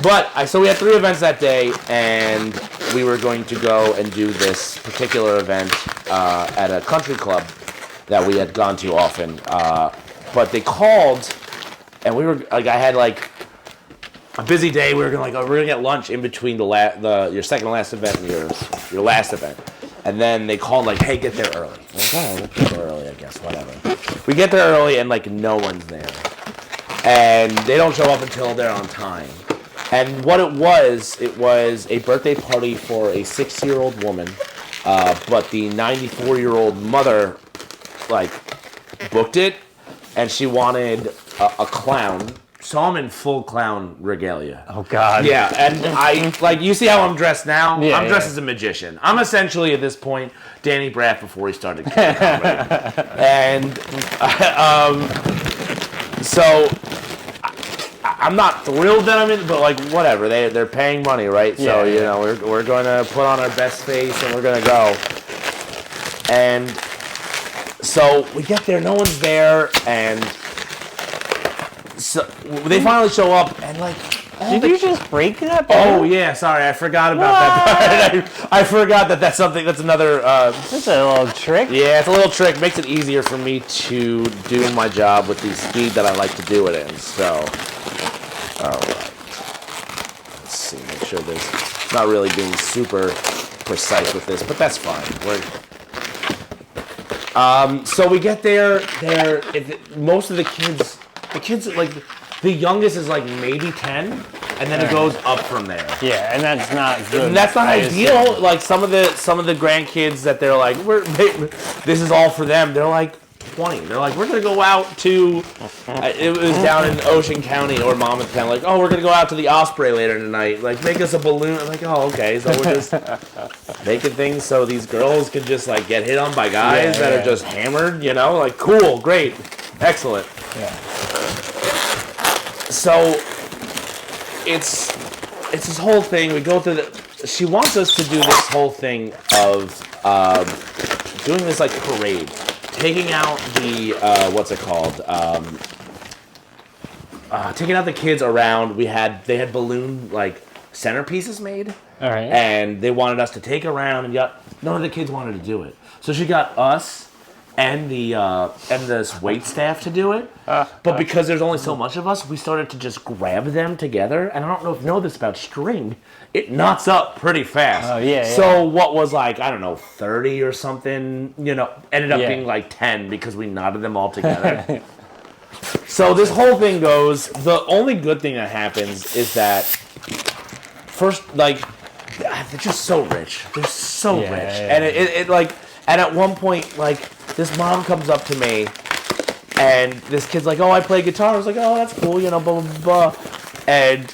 But so we had 3 events that day, and we were going to go and do this particular event at a country club that we had gone to often. But they called, and we were like, I had like a busy day. We were gonna get lunch in between your second to last event and your last event. And then they called like, hey, get there early. I'm like, oh, we'll get there early, I guess, whatever. We get there early and like no one's there. And they don't show up until they're on time. And what it was a birthday party for a 6-year-old woman, but the 94-year-old mother, like, booked it, and she wanted a clown. Saw him in full clown regalia. Oh, God. Yeah, and I, like, you see how I'm dressed now? Yeah, I'm dressed as a magician. I'm essentially, at this point, Danny Braff before he started comedy. And, so... I'm not thrilled that I'm in, but like whatever. They're paying money, right? So you know we're going to put on our best face and we're going to go. And so we get there, no one's there, and so they finally show up and like. Did you just break that? Oh yeah, sorry, I forgot about that part. I forgot that's something. That's another. That's a little trick. Yeah, it's a little trick. Makes it easier for me to do my job with the speed that I like to do it in. So. All right. Let's see. Make sure there's not really being super precise with this, but that's fine. So we get there. Most of the kids like the youngest is like maybe 10, and then it goes up from there. Yeah, and that's not good. And that's not ideal. Like some of the grandkids that they're like, this is all for them. They're like 20. They're like, we're gonna go out to. It was down in Ocean County or Monmouth County. Like, oh, we're gonna go out to the Osprey later tonight. Like, make us a balloon. I'm like, oh, okay. So we're just making things so these girls can just like get hit on by guys that are just hammered. You know, like cool, great, excellent. Yeah. So it's this whole thing. We go through she wants us to do this whole thing of doing this like parade. Taking out the what's it called? Taking out the kids around. They had balloon like centerpieces made. All right. And they wanted us to take around, and none of the kids wanted to do it. So she got us and this wait staff to do it. But because there's only so much of us, we started to just grab them together. And I don't know if you know this about string. It knots up pretty fast. Oh, yeah. So what was like, I don't know, 30 or something, ended up being like 10 because we knotted them all together. So this whole thing goes, the only good thing that happens is that first, like, they're just so rich. They're so rich. Yeah. And it like, and at one point, like, this mom comes up to me and this kid's like, oh, I play guitar. I was like, oh, that's cool, blah, blah, blah. And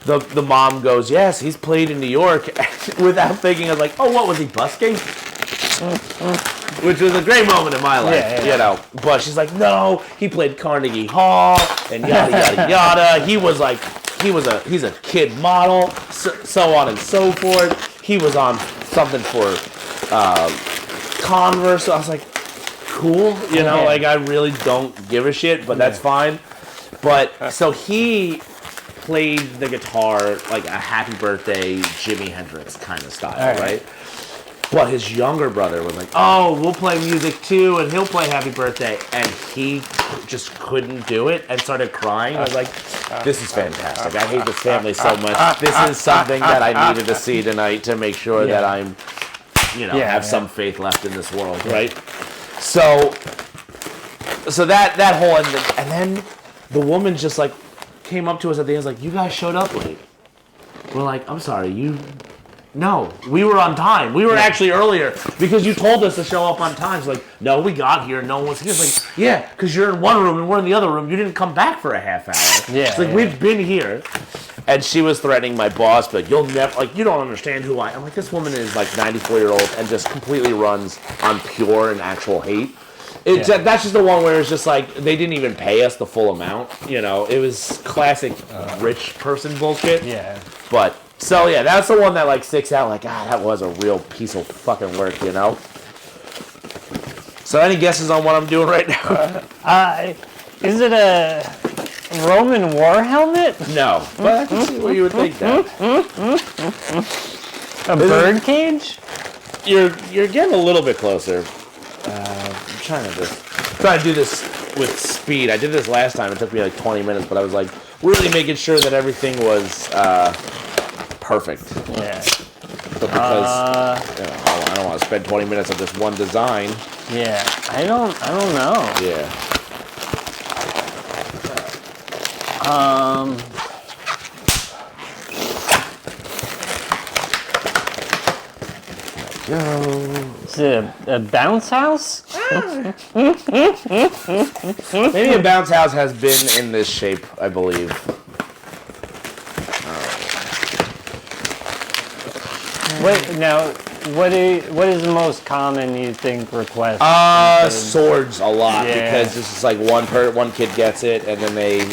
the mom goes, yes, he's played in New York. Without thinking, I was like, oh, what was he busking? Which was a great moment in my life, But she's like, no, he played Carnegie Hall and yada yada yada. He's a kid model, so on and so forth. He was on something for Converse. So I was like, cool, like I really don't give a shit, but that's fine. But so he played the guitar like a happy birthday Jimi Hendrix kind of style, right? But his younger brother was like, oh, we'll play music too, and he'll play happy birthday. And he just couldn't do it and started crying. I was like, this is fantastic. I hate this family so much. This is something that I needed to see tonight to make sure that I'm, have some faith left in this world, right? So that whole, and then the woman just like came up to us at the end, like, you guys showed up late. We're like, I'm sorry, no, we were on time. We were actually earlier because you told us to show up on time. It's like, no, we got here. No one was here. It's like, yeah, because you're in one room and we're in the other room. You didn't come back for a half hour. It's like, we've been here. And she was threatening my boss, but you'll never, like, you don't understand who I am. Like, this woman is like 94-year-old and just completely runs on pure and actual hate. That's just the one where it's just like, they didn't even pay us the full amount. It was classic rich person bullshit. Yeah. But, so yeah, that's the one that like sticks out. Like, that was a real piece of fucking work, So any guesses on what I'm doing right now? Is it Roman war helmet? No, but I can see where you would think that. A bird cage? You're getting a little bit closer. I'm trying to do this with speed. I did this last time. It took me like 20 minutes, but I was like really making sure that everything was perfect. Yeah. But because I don't want to spend 20 minutes on this one design. Yeah. I don't know. Yeah. Go. Is it a bounce house? Maybe a bounce house has been in this shape, I believe. Wait, now, what is the most common, you think, request? Swords a lot, Yeah. because this is like one kid gets it, and then they,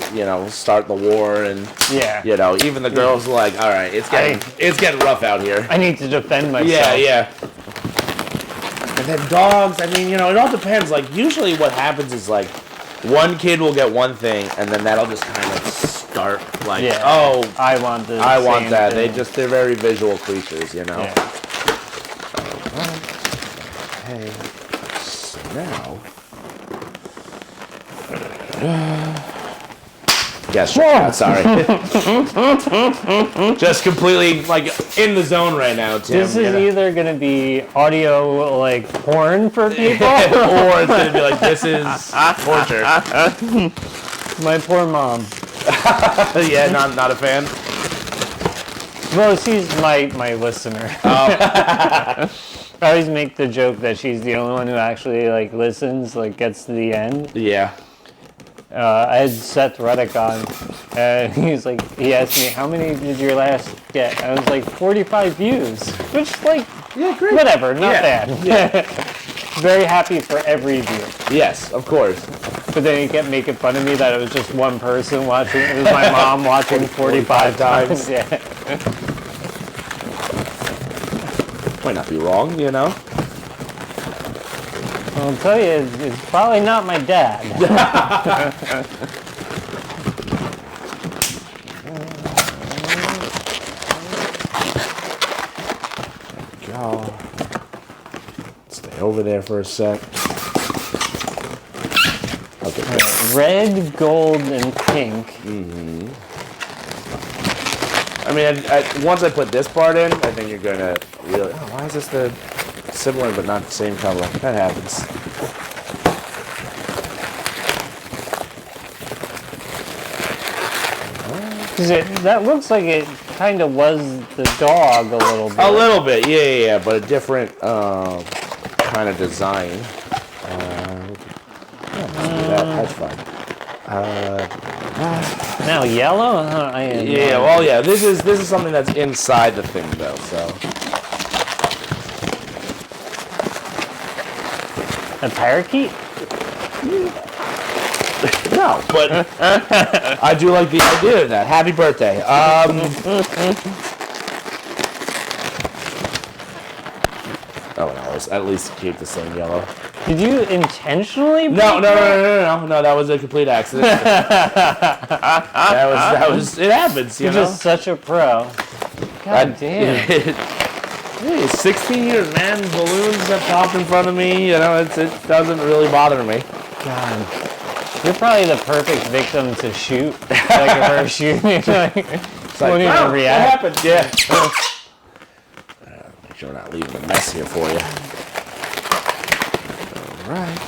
start the war, and Yeah. even the girls are like, all right, it's getting rough out here. I need to defend myself. Yeah. And then dogs, I mean, it all depends. Like, usually what happens is, like, one kid will get one thing, and then that'll just kind of start, like, oh, I want this. I want that. They're very visual creatures, Yeah. Okay, so now... Yes, sorry. Just completely, like, in the zone right now, Tim. This is either going to be audio, like, porn for people, or it's going to be like, this is torture. My poor mom. Yeah, not a fan? Well, she's my listener. I always make the joke that she's the only one who actually, like, listens, like, gets to the end. Yeah. I had Seth Reddick on, and he asked me, how many did your last get? I was like, 45 views, which, like, Yeah, great. whatever, not bad. Yeah. Very happy for every view. Yes, of course. But then he kept making fun of me that it was just one person watching. It was my mom watching 45 times. Yeah. Might not be wrong, I'll tell you, it's probably not my dad. Go. Stay over there for a sec. Okay. Red, gold, and pink. Mm-hmm. I mean, once I put this part in, I think you're gonna really. Oh, why is this the similar but not the same color? That happens. That looks like it kind of was the dog a little bit. A little bit, yeah, but a different kind of design. That's fine. Now yellow? Yeah. This is something that's inside the thing, though. So A parakeet? no, but I do like the idea of that. Happy birthday. Oh no, at least keep the same yellow. Did you intentionally? No. That was a complete accident. that was. It happens, You're just such a pro. God damn. Hey, 16 years, man. Balloons have popped in front of me. It doesn't really bother me. God. You're probably the perfect victim to shoot. Like if we're shooting, won't even react. What happened? Yeah. Make sure we're not leaving a mess here for you. All right.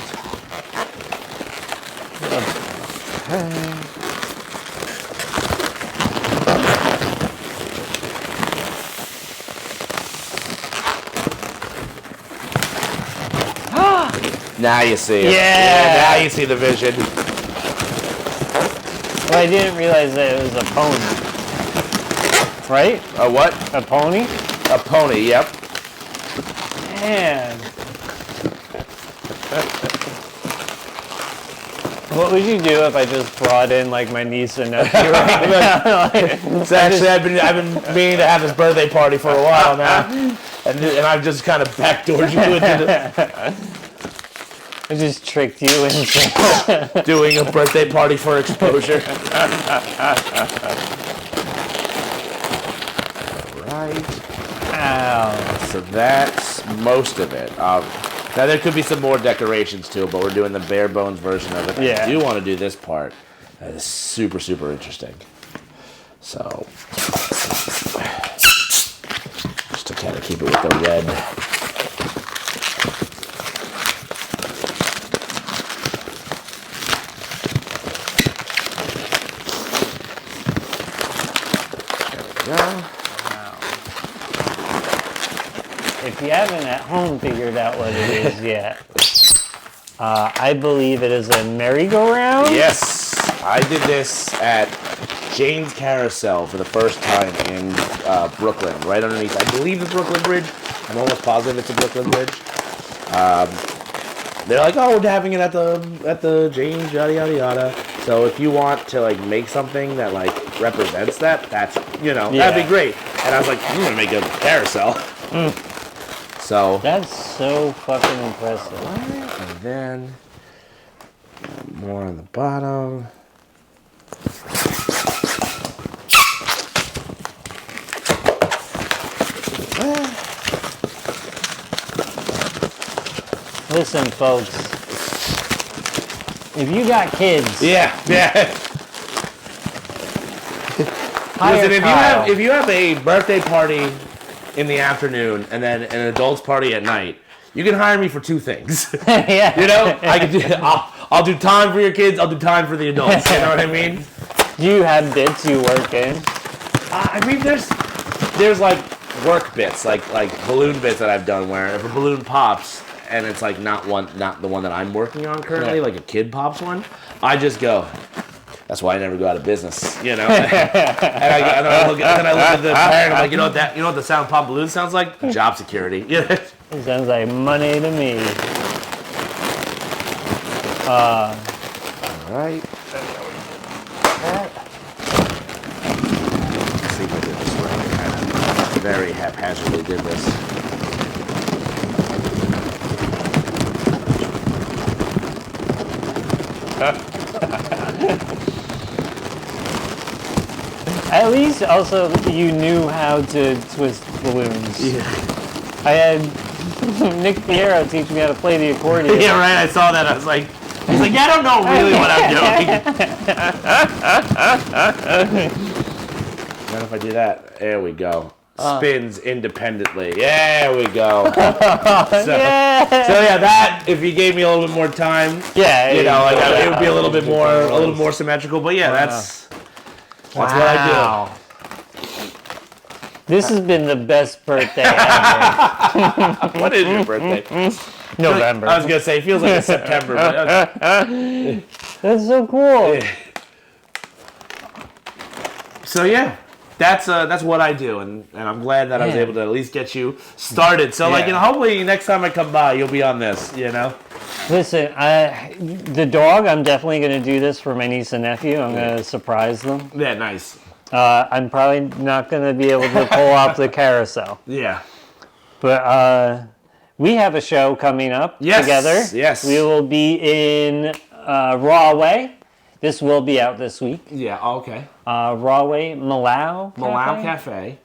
Okay. Now you see it. Yeah. Now you see the vision. Well, I didn't realize that it was a pony. Right? A what? A pony? A pony, yep. Man. What would you do if I just brought in like my niece and nephew right now? Actually, I've been meaning to have this birthday party for a while now, and I've just kind of backdoored you into I just tricked you into doing a birthday party for exposure. Right. Ow. So that's most of it. Now there could be some more decorations too, but we're doing the bare bones version of it. Yeah. I do want to do this part. That is super, super interesting. So, just to kind of keep it with the red. If you haven't at home figured out what it is yet, I believe it is a merry-go-round. Yes, I did this at Jane's Carousel for the first time in Brooklyn, right underneath, I believe, the Brooklyn Bridge. I'm almost positive it's a Brooklyn Bridge. They're like, oh, we're having it at the Jane's, yada yada yada. So if you want to like make something that like represents that, that's that'd be great. And I was like, I'm gonna make a carousel. So that's so fucking impressive. And then more on the bottom. Listen, folks. If you got kids, Yeah. hire Listen, Kyle. if you have a birthday party in the afternoon and then an adult's party at night, you can hire me for two things. Yeah. I can do. I'll do time for your kids. I'll do time for the adults. You know what I mean? Do you have bits you work in? I mean, there's like work bits, like balloon bits that I've done where if a balloon pops and it's like not the one that I'm working on currently, like a kid pops one, I just go. That's why I never go out of business, and then I look at the parent. I'm like, you know what the sound pop balloon sounds like? Job security. Yeah. It sounds like money to me. All right. Let's see if I did this right. I kind of very haphazardly did this. At least also you knew how to twist balloons. Yeah. I had Nick Piero teach me how to play the accordion. Yeah, right. I saw that. I was like, he's like, yeah, I don't know really what I'm doing. What if I do that? There we go. Spins independently. There we go. So yeah, that if you gave me a little bit more time, it would be a little bit more symmetrical. But yeah, that's what I do. This has been the best birthday ever. What is your birthday? November. I was gonna say it feels like it's September. But That's so cool. so yeah. That's what I do, and I'm glad that I was able to at least get you started. So, hopefully next time I come by, you'll be on this, Listen, the dog, I'm definitely going to do this for my niece and nephew. I'm going to surprise them. Yeah, nice. I'm probably not going to be able to pull off the carousel. Yeah. But we have a show coming up together. Yes. We will be in Rahway. This will be out this week. Yeah, okay. Rahway Malau Cafe.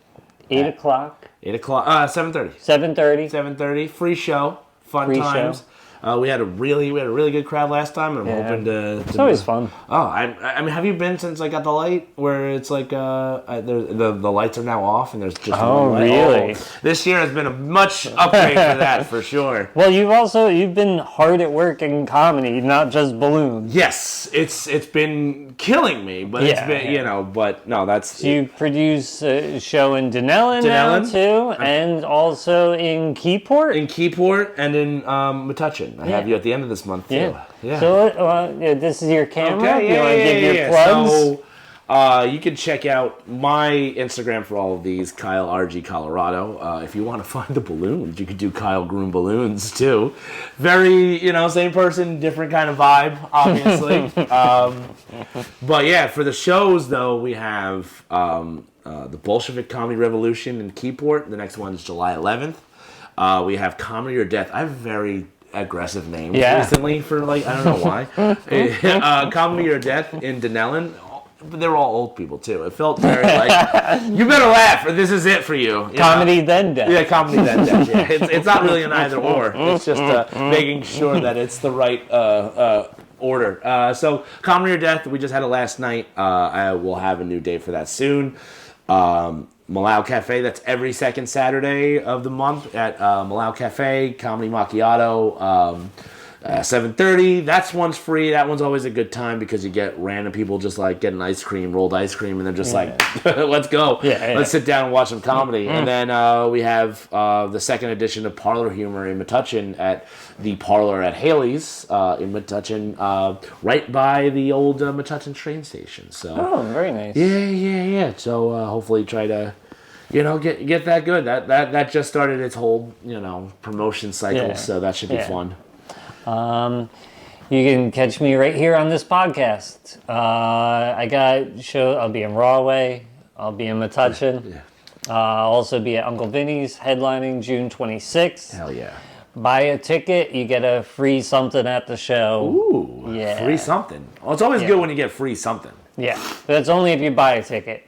8 o'clock. 8 o'clock. 7:30. 7:30. 7:30. Free show. Fun Free times. We had a really good crowd last time, and I'm hoping to. It's always fun. Oh, I mean, have you been since I got the light where it's like the lights are now off and there's just one light? Really? This year has been a much upgrade for that for sure. Well, you've been hard at work in comedy, not just balloons. Yes, it's been killing me, but it's been but no, that's. So you produce a show in Dunellen now too, and also in Keyport. In Keyport and in Metuchen. I have you at the end of this month too. Yeah. So this is your camera. Okay, you want to give your plugs? So you can check out my Instagram for all of these, Kyle RG Colorado. If you want to find the balloons, you could do Kyle Groom Balloons too. Very, same person, different kind of vibe, obviously. But yeah, for the shows though, we have the Bolshevik Comedy Revolution in Keyport. The next one is July 11th. We have Comedy or Death. I have a very aggressive names Yeah. recently for like I don't know why. Comedy or Death in Denellen. But they were all old people too. It felt very like you better laugh or this is it for you. Comedy then death. Yeah, comedy then death. Yeah. It's not really an either or. It's just making sure that it's the right order. So Comedy or Death, we just had it last night. I will have a new day for that soon. Malau Cafe, that's every second Saturday of the month at Malau Cafe, Comedy Macchiato, 7:30. That's one's free. That one's always a good time because you get random people just like getting rolled ice cream, and they're just like, let's go. Let's sit down and watch some comedy. And then we have the second edition of Parlor Humor in Metuchen at the Parlor at Haley's in Metuchen, right by the old Metuchen train station. So very nice. Yeah. So hopefully try to, get that good. That just started its whole, promotion cycle. So that should be fun. You can catch me right here on this podcast. I got show. I'll be in Rahway. I'll be in Metuchen. I'll also be at Uncle Vinny's headlining June 26th. Hell yeah. Buy a ticket, you get a free something at the show. Ooh, yeah. Free something. Well, it's always good when you get free something. Yeah, but that's only if you buy a ticket.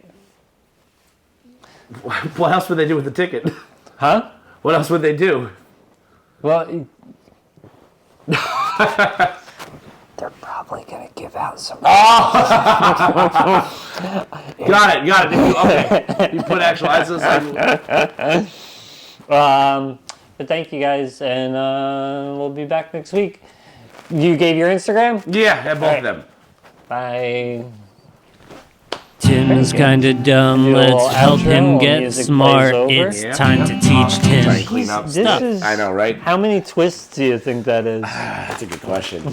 What else would they do with the ticket? Huh? What else would they do? Well, they're probably going to give out some... Got it. Okay. You put actual... But thank you guys, and we'll be back next week. You gave your Instagram? Yeah, both of them. Bye. Tim is kinda dumb. Do a little Let's help outro him while get music smart. plays over. It's time to teach Tim. Clean up This stuff. is- I know, right? How many twists do you think that is? That's a good question.